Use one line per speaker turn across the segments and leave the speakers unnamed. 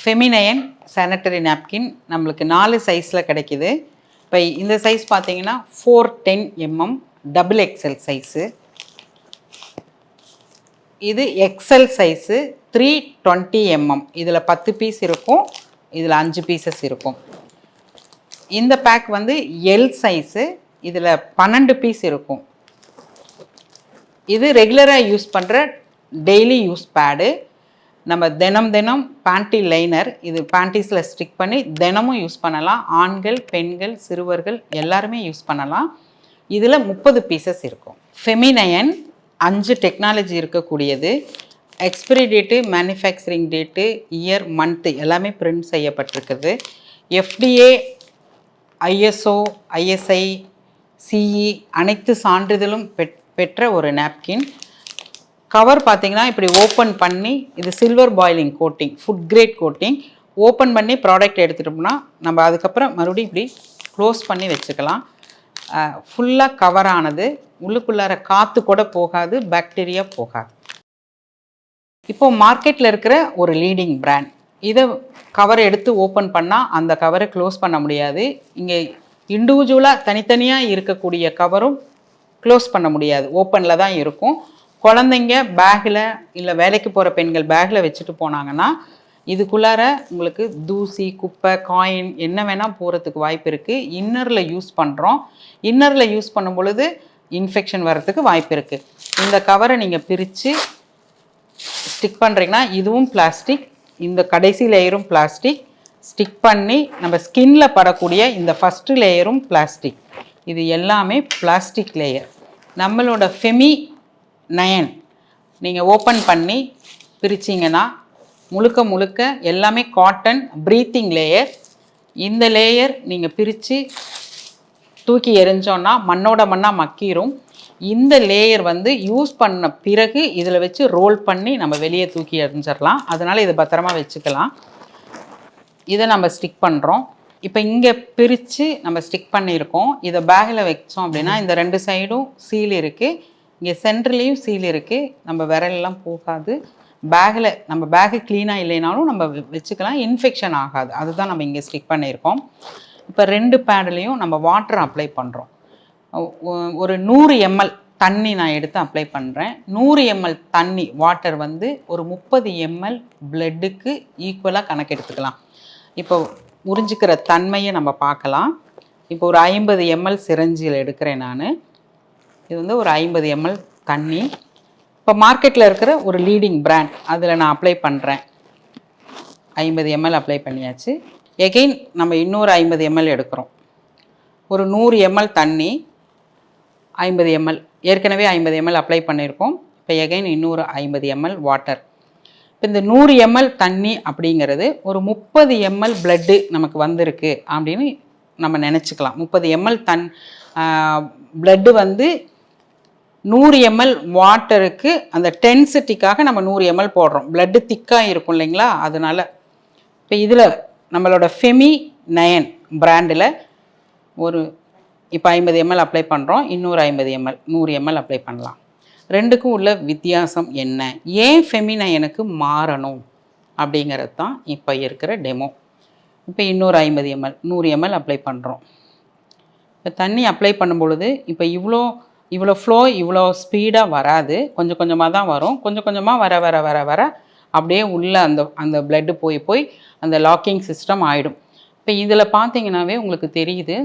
Feminine sanitary napkin நம்மளுக்கு 4 சைஸில் கிடைக்கிது. இப்போ இந்த சைஸ் பார்த்தீங்கன்னா 410 mm டபுள் எக்ஸல் சைஸு. இது எக்ஸல் சைஸு 320 mm. இதில் 10 பீஸ் இருக்கும், இதில் 5 பீசஸ் இருக்கும். இந்த பேக் வந்து எல் சைஸு, இதில் 12 பீஸ் இருக்கும். இது ரெகுலராக யூஸ் பண்ணுற டெய்லி யூஸ் பேடு. நம்ம தினம் பேண்டி லைனர், இது பேண்டிஸில் ஸ்டிக் பண்ணி தினமும் யூஸ் பண்ணலாம். ஆண்கள், பெண்கள், சிறுவர்கள் எல்லாருமே யூஸ் பண்ணலாம். இதில் 30 பீசஸ் இருக்கும். ஃபெமினைன் 5 டெக்னாலஜி இருக்கக்கூடியது. Expiry date, manufacturing date, year, month எல்லாமே print செய்யப்பட்டிருக்குது. FDA, ISO, ISI, CE அனைத்து சான்றிதழும் பெற்ற ஒரு நாப்கின். கவர் பார்த்தீங்கன்னா இப்படி ஓப்பன் பண்ணி, இது silver boiling coating, food grade coating. Open பண்ணி ப்ராடக்ட் எடுத்துகிட்டோம்னா நம்ம அதுக்கப்புறம் மறுபடியும் இப்படி க்ளோஸ் பண்ணி வச்சுக்கலாம். ஃபுல்லாக கவர் ஆனது, உள்ளுக்குள்ளார காற்று கூட போகாது, பாக்டீரியா போகாது. இப்போது மார்க்கெட்டில் இருக்கிற ஒரு லீடிங் பிராண்ட், இதை கவர் எடுத்து ஓப்பன் பண்ணால் அந்த கவரை க்ளோஸ் பண்ண முடியாது. இங்கே இண்டிவிஜுவலாக தனித்தனியாக இருக்கக்கூடிய கவரும் க்ளோஸ் பண்ண முடியாது, ஓப்பனில் தான் இருக்கும். குழந்தைங்க பேக்கில் இல்லை வேலைக்கு போகிற பெண்கள் பேக்கில் வச்சுட்டு போனாங்கன்னா இதுக்குள்ளார உங்களுக்கு தூசி, குப்பை, காயின் என்ன வேணால் போகிறதுக்கு வாய்ப்பு இருக்குது. இன்னரில் யூஸ் பண்ணுறோம், இன்னரில் யூஸ் பண்ணும் பொழுது இன்ஃபெக்ஷன் வர்றதுக்கு வாய்ப்பு இருக்குது. இந்த கவரை நீங்கள் பிரித்து ஸ்டிக் பண்ணுறீங்கன்னா இதுவும் பிளாஸ்டிக், இந்த கடைசி லேயரும் பிளாஸ்டிக். ஸ்டிக் பண்ணி நம்ம ஸ்கின்ல படக்கூடிய இந்த ஃபஸ்ட்டு லேயரும் பிளாஸ்டிக். இது எல்லாமே பிளாஸ்டிக் லேயர். நம்மளோட ஃபெமினைன் நீங்கள் ஓப்பன் பண்ணி பிரிச்சிங்கன்னா முழுக்க எல்லாமே காட்டன் ப்ரீத்திங் லேயர். இந்த லேயர் நீங்கள் பிரித்து தூக்கி எறிஞ்சோன்னா மண்ணோட மண்ணாக மக்கிரும். இந்த லேயர் வந்து யூஸ் பண்ண பிறகு இதில் வச்சு ரோல் பண்ணி நம்ம வெளியே தூக்கி எறிஞ்சிடலாம். அதனால் இதை பத்திரமா வச்சுக்கலாம். இதை நம்ம ஸ்டிக் பண்ணுறோம். இப்போ இங்கே பிரித்து நம்ம ஸ்டிக் பண்ணியிருக்கோம். இதை பேக்கில் வச்சோம் அப்படின்னா இந்த 2 சைடும் சீல் இருக்குது, இங்கே சென்டர்லேயும் சீல் இருக்குது. நம்ம விரலெல்லாம் போகாது. பேக்கில் நம்ம பேக்கு க்ளீனாக இல்லைனாலும் நம்ம வச்சுக்கலாம், இன்ஃபெக்ஷன் ஆகாது. அதுதான் நம்ம இங்கே ஸ்டிக் பண்ணியிருக்கோம். இப்போ 2 பேட்லேயும் நம்ம வாட்டர் அப்ளை பண்ணுறோம். ஒரு 100 ml தண்ணி நான் எடுத்து அப்ளை பண்ணுறேன். 100 ml தண்ணி வாட்டர் வந்து ஒரு 30 ml பிளட்டுக்கு ஈக்குவலாக கணக்கு எடுத்துக்கலாம். இப்போ உறிஞ்சிக்கிற தன்மையை நம்ம பார்க்கலாம். இப்போ ஒரு 50 ml சிரஞ்சில் எடுக்கிறேன் நான். இது வந்து ஒரு 50 ml தண்ணி. இப்போ மார்க்கெட்டில் இருக்கிற ஒரு லீடிங் பிராண்ட் அதில் நான் அப்ளை பண்ணுறேன். 50 ml அப்ளை பண்ணியாச்சு. எகெயின் நம்ம இன்னொரு 50 ml எடுக்கிறோம். ஒரு 100 ml தண்ணி, 50 ml ஏற்கனவே 50 ml அப்ளை பண்ணியிருக்கோம். இப்போ எகெயின் இன்னொரு 50 ml வாட்டர். இப்போ இந்த 100 ml தண்ணி அப்படிங்கிறது ஒரு 30 ml பிளட்டு நமக்கு வந்திருக்கு அப்படின்னு நம்ம நினச்சிக்கலாம். 30 ml பிளட்டு வந்து 100 ml வாட்டருக்கு அந்த டென்சிட்டிக்காக நம்ம 100 ml போடுறோம். பிளட்டு திக்காக இருக்கும் இல்லைங்களா, அதனால. இப்போ இதில் நம்மளோட ஃபெமினைன் பிராண்டில் இப்போ 50 ml அப்ளை பண்ணுறோம், இன்னொரு 50 ml 100 ml அப்ளை பண்ணலாம். ரெண்டுக்கும் உள்ள வித்தியாசம் என்ன, ஏன் ஃபெமினைனுக்கு மாறணும் அப்படிங்கிறது தான் இப்போ இருக்கிற டெமோ. இப்போ இன்னொரு 50 ml 100 ml அப்ளை பண்ணுறோம். இப்போ தண்ணி அப்ளை பண்ணும் பொழுது இப்போ இவ்வளோ ஃப்ளோ இவ்வளோ ஸ்பீடாக வராது, கொஞ்சம் கொஞ்சமாக தான் வரும். கொஞ்சம் கொஞ்சமாக வர அப்படியே உள்ளே அந்த பிளட்டு போய் அந்த லாக்கிங் சிஸ்டம் ஆகிடும். இப்போ இதில் பார்த்தீங்கன்னாவே உங்களுக்கு தெரியுது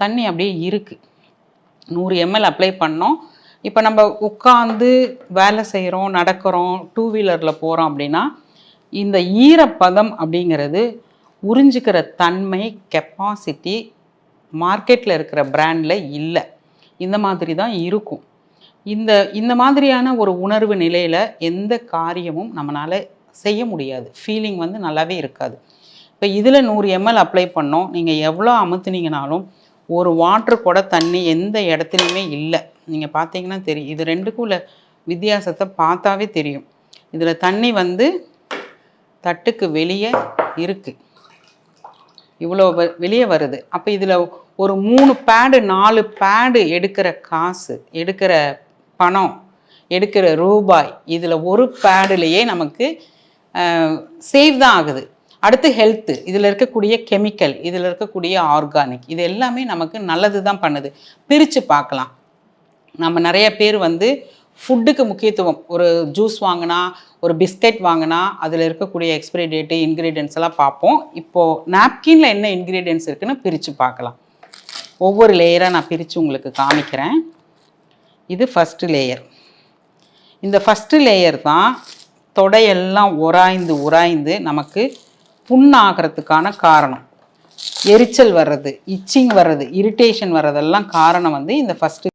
தண்ணி அப்படியே இருக்குது. 100 ml அப்ளை பண்ணோம். இப்போ நம்ம உட்காந்து வேலை செய்கிறோம், நடக்கிறோம், 2 வீலரில் போகிறோம் அப்படின்னா இந்த ஈரப்பதம் அப்படிங்கிறது உறிஞ்சிக்கிற தன்மை, கெப்பாசிட்டி மார்க்கெட்டில் இருக்கிற பிராண்டில் இல்லை. இந்த மாதிரி தான் இருக்கும். இந்த மாதிரியான ஒரு உணர்வு நிலையில் எந்த காரியமும் நம்மளால் செய்ய முடியாது. ஃபீலிங் வந்து நல்லாவே இருக்காது. இப்போ இதில் 100 ml அப்ளை பண்ணோம், நீங்கள் எவ்வளோ அமுத்துனீங்கனாலும் ஒரு வாட்ரு கூட தண்ணி எந்த இடத்துலையுமே இல்லை. நீங்கள் பார்த்தீங்கன்னா தெரியும். இது ரெண்டுக்கும் உள்ள வித்தியாசத்தை பார்த்தாவே தெரியும். இதில் தண்ணி வந்து தட்டுக்கு வெளியே இருக்குது, இவ்வளோ வெளியே வருது. அப்போ இதில் ஒரு 3 பேடு 4 பேடு எடுக்கிற காசு, எடுக்கிற பணம், எடுக்கிற ரூபாய், இதில் ஒரு பேடுலேயே நமக்கு சேவ் தான் ஆகுது. அடுத்து ஹெல்த்து, இதில் இருக்கக்கூடிய கெமிக்கல், இதில் இருக்கக்கூடிய ஆர்கானிக், இது எல்லாமே நமக்கு நல்லது தான் பண்ணுது. பிரித்து பார்க்கலாம். நம்ம நிறைய பேர் வந்து ஃபுட்டுக்கு முக்கியத்துவம், ஒரு ஜூஸ் வாங்கினா, ஒரு பிஸ்கட் வாங்கினா அதில் இருக்கக்கூடிய எக்ஸ்பிரி டேட்டு, இன்க்ரீடியன்ஸ் எல்லாம் பார்ப்போம். இப்போது நாப்கினில் என்ன இன்க்ரீடியன்ஸ் இருக்குதுன்னு பிரித்து பார்க்கலாம். ஒவ்வொரு லேயராக நான் பிரித்து உங்களுக்கு காமிக்கிறேன். இது ஃபஸ்ட்டு லேயர். இந்த ஃபஸ்ட்டு லேயர் தான் தொடையெல்லாம் உராய்ந்து நமக்கு புண்ணாகிறதுக்கான காரணம். எரிச்சல் வர்றது, இச்சிங் வர்றது, இரிட்டேஷன் வர்றதெல்லாம் காரணம் வந்து இந்த ஃபஸ்ட்டு